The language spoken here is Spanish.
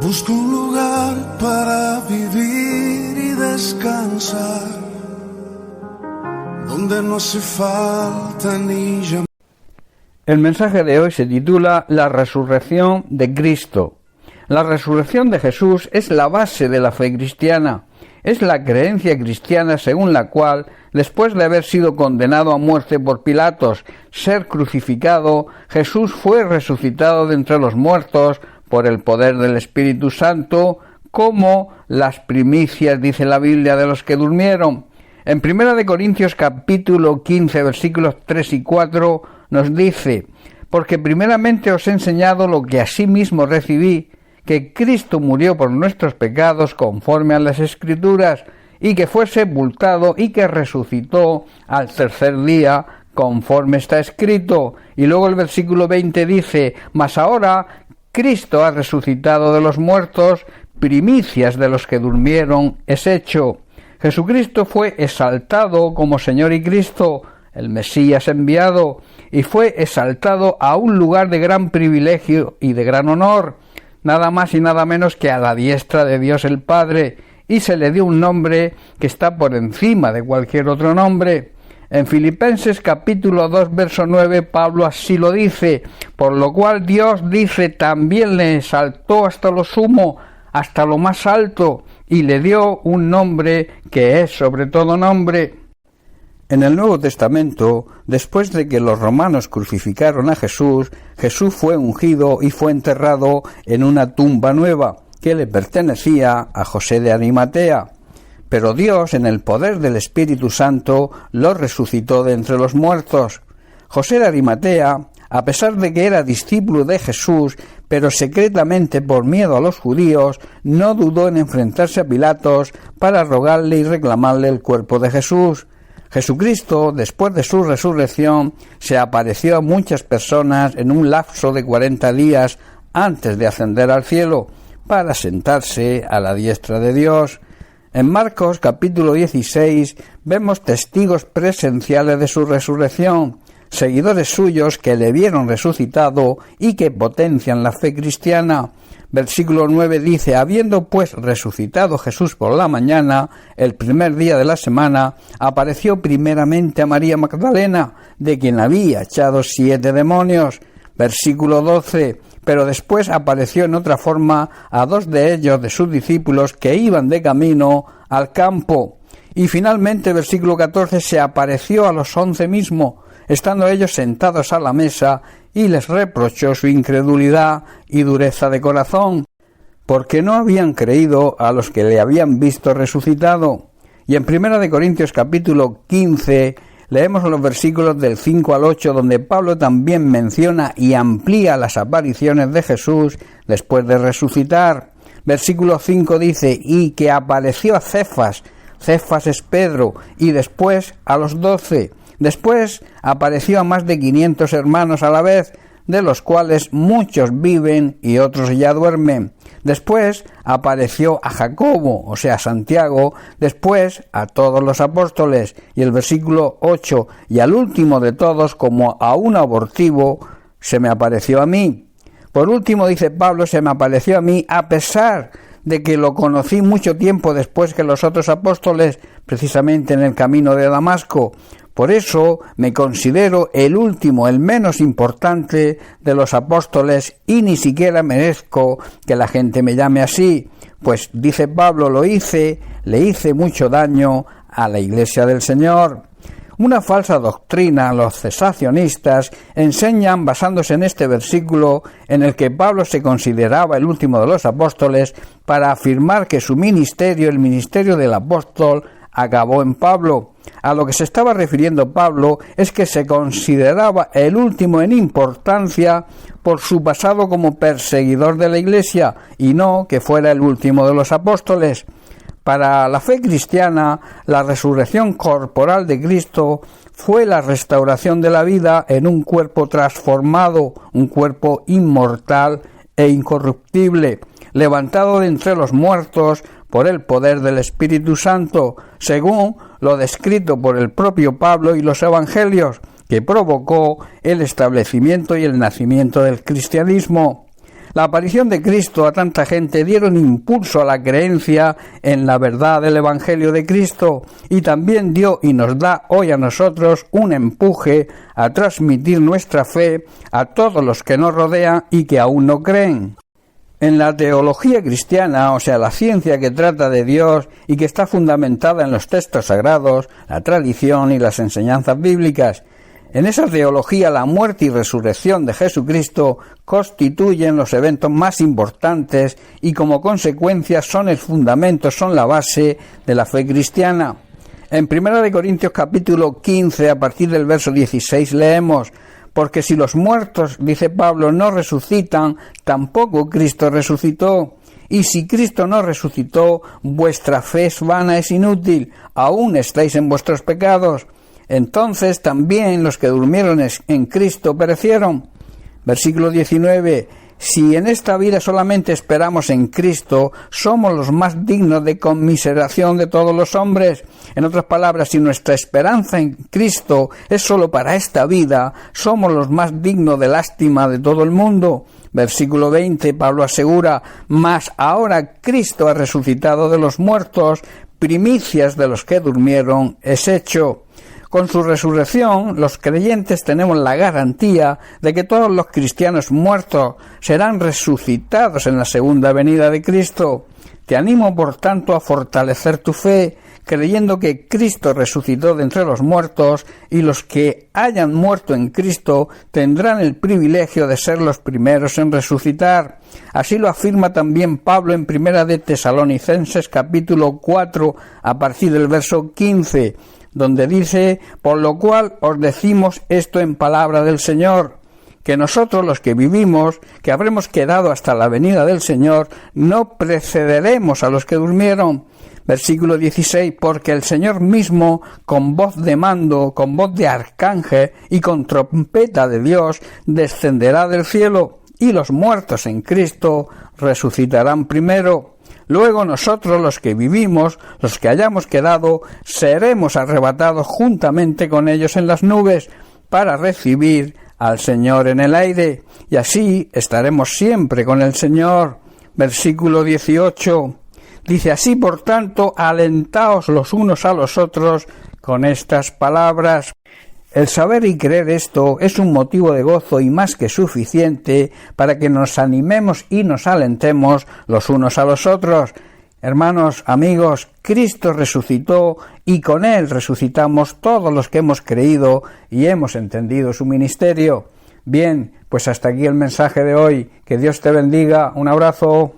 Busco un lugar para vivir y descansar, donde no hace falta ni llamar. El mensaje de hoy se titula La resurrección de Cristo. La resurrección de Jesús es la base de la fe cristiana. Es la creencia cristiana según la cual, después de haber sido condenado a muerte por Pilatos, ser crucificado, Jesús fue resucitado de entre los muertos por el poder del Espíritu Santo, como las primicias, dice la Biblia, de los que durmieron. En 1 Corintios capítulo 15, versículos 3 y 4, nos dice: porque primeramente os he enseñado lo que asimismo recibí, que Cristo murió por nuestros pecados conforme a las Escrituras, y que fue sepultado y que resucitó al tercer día conforme está escrito. Y luego el versículo 20 dice: mas ahora Cristo ha resucitado de los muertos, primicias de los que durmieron es hecho. Jesucristo fue exaltado como Señor y Cristo, el Mesías enviado, y fue exaltado a un lugar de gran privilegio y de gran honor, nada más y nada menos que a la diestra de Dios el Padre, y se le dio un nombre que está por encima de cualquier otro nombre. En Filipenses capítulo 2, verso 9, Pablo así lo dice: por lo cual Dios, dice, también le exaltó hasta lo sumo, hasta lo más alto, y le dio un nombre que es sobre todo nombre. En el Nuevo Testamento, después de que los romanos crucificaron a Jesús, Jesús fue ungido y fue enterrado en una tumba nueva que le pertenecía a José de Arimatea. Pero Dios, en el poder del Espíritu Santo, lo resucitó de entre los muertos. José de Arimatea, a pesar de que era discípulo de Jesús, pero secretamente por miedo a los judíos, no dudó en enfrentarse a Pilatos para rogarle y reclamarle el cuerpo de Jesús. Jesucristo, después de su resurrección, se apareció a muchas personas en un lapso de 40 días antes de ascender al cielo, para sentarse a la diestra de Dios. En Marcos capítulo 16 vemos testigos presenciales de su resurrección, seguidores suyos que le vieron resucitado y que potencian la fe cristiana. Versículo 9 dice: habiendo pues resucitado Jesús por la mañana, el primer día de la semana, apareció primeramente a María Magdalena, de quien había echado 7 demonios. Versículo 12: pero después apareció en otra forma a 2 de ellos, de sus discípulos, que iban de camino al campo. Y finalmente, versículo 14, se apareció a los 11 mismos, estando ellos sentados a la mesa, y les reprochó su incredulidad y dureza de corazón, porque no habían creído a los que le habían visto resucitado. Y en 1 Corintios capítulo 15 leemos los versículos del 5 al 8, donde Pablo también menciona y amplía las apariciones de Jesús después de resucitar. Versículo 5 dice: y que apareció a Cefas, Cefas es Pedro, y después a los 12. Después apareció a más de 500 hermanos a la vez, de los cuales muchos viven y otros ya duermen. Después apareció a Jacobo, o sea, Santiago, después a todos los apóstoles. Y el versículo 8, y al último de todos, como a un abortivo, se me apareció a mí. Por último, dice Pablo, se me apareció a mí a pesar de que lo conocí mucho tiempo después que los otros apóstoles, precisamente en el camino de Damasco. Por eso me considero el último, el menos importante de los apóstoles, y ni siquiera merezco que la gente me llame así, pues, dice Pablo, le hice mucho daño a la Iglesia del Señor. Una falsa doctrina, los cesacionistas, enseñan, basándose en este versículo, en el que Pablo se consideraba el último de los apóstoles, para afirmar que su ministerio, el ministerio del apóstol, acabó en Pablo. A lo que se estaba refiriendo Pablo es que se consideraba el último en importancia por su pasado como perseguidor de la Iglesia, y no que fuera el último de los apóstoles. Para la fe cristiana, la resurrección corporal de Cristo fue la restauración de la vida en un cuerpo transformado, un cuerpo inmortal e incorruptible, levantado de entre los muertos por el poder del Espíritu Santo, según lo descrito por el propio Pablo y los Evangelios, que provocó el establecimiento y el nacimiento del cristianismo. La aparición de Cristo a tanta gente dieron impulso a la creencia en la verdad del Evangelio de Cristo y también dio y nos da hoy a nosotros un empuje a transmitir nuestra fe a todos los que nos rodean y que aún no creen. En la teología cristiana, o sea, la ciencia que trata de Dios y que está fundamentada en los textos sagrados, la tradición y las enseñanzas bíblicas, en esa teología la muerte y resurrección de Jesucristo constituyen los eventos más importantes y como consecuencia son el fundamento, son la base de la fe cristiana. En 1 Corintios capítulo 15, a partir del verso 16, leemos: porque si los muertos, dice Pablo, no resucitan, tampoco Cristo resucitó. Y si Cristo no resucitó, vuestra fe es vana, es inútil, aún estáis en vuestros pecados. Entonces también los que durmieron en Cristo perecieron. Versículo 19. Si en esta vida solamente esperamos en Cristo, somos los más dignos de conmiseración de todos los hombres. En otras palabras, si nuestra esperanza en Cristo es solo para esta vida, somos los más dignos de lástima de todo el mundo. Versículo 20, Pablo asegura: mas ahora Cristo ha resucitado de los muertos, primicias de los que durmieron es hecho. Con su resurrección, los creyentes tenemos la garantía de que todos los cristianos muertos serán resucitados en la segunda venida de Cristo. Te animo, por tanto, a fortalecer tu fe, creyendo que Cristo resucitó de entre los muertos y los que hayan muerto en Cristo tendrán el privilegio de ser los primeros en resucitar. Así lo afirma también Pablo en 1 de Tesalonicenses capítulo 4 a partir del verso 15, donde dice: por lo cual os decimos esto en palabra del Señor, que nosotros los que vivimos, que habremos quedado hasta la venida del Señor, no precederemos a los que durmieron. Versículo 16, porque el Señor mismo, con voz de mando, con voz de arcángel y con trompeta de Dios, descenderá del cielo, y los muertos en Cristo resucitarán primero. Luego nosotros, los que vivimos, los que hayamos quedado, seremos arrebatados juntamente con ellos en las nubes para recibir al Señor en el aire, y así estaremos siempre con el Señor. Versículo 18. Dice: así, por tanto, alentaos los unos a los otros con estas palabras. El saber y creer esto es un motivo de gozo y más que suficiente para que nos animemos y nos alentemos los unos a los otros. Hermanos, amigos, Cristo resucitó y con Él resucitamos todos los que hemos creído y hemos entendido su ministerio. Bien, pues hasta aquí el mensaje de hoy. Que Dios te bendiga. Un abrazo.